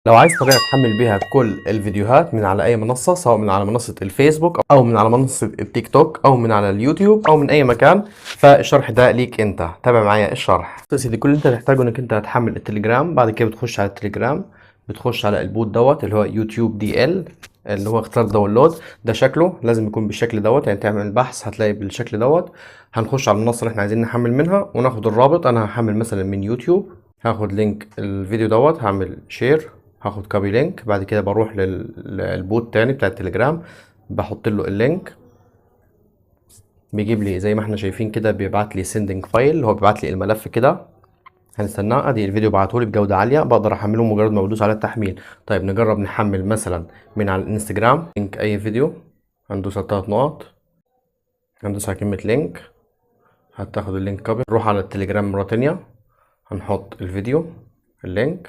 لو عايز طريقة تحمل بيها كل الفيديوهات من على أي منصة، سواء من على منصة الفيسبوك أو من على منصة التيك توك أو من على اليوتيوب أو من أي مكان، فالشرح ده ليك أنت. تابع معايا الشرح. يا سيدي، كل اللي أنت تحتاجه إنك أنت هتحمل التليجرام. بعد كده بتخش على التليجرام، بتخش على البوت دوت اللي هو يوتيوب دي ال، اللي هو اختار داونلود. ده شكله لازم يكون بالشكل دوت، يعني تعمل البحث هتلاقي بالشكل دوت. هنخش على المنصة اللي احنا عايزين نحمل منها وناخد الرابط. أنا هحمل مثلا من يوتيوب، هاخد لينك الفيديو دوت، هعمل شير، هاخد كوبي لينك. بعد كده بروح للبوت تاني بتاع التليجرام، بحط له اللينك، بيجيب لي زي ما احنا شايفين كده، بيبعت لي سندنج فايل اللي هو بيبعت لي الملف كده. هنستناه. ادي الفيديو بعته لي بجوده عاليه، بقدر احمله مجرد ما بدوس على التحميل. طيب نجرب نحمل مثلا من على الانستجرام لينك اي فيديو. هندوس على 3 نقط، هندوس على كلمه لينك، هتاخد اللينك كوبي. نروح على التليجرام مره تانية، هنحط الفيديو، اللينك،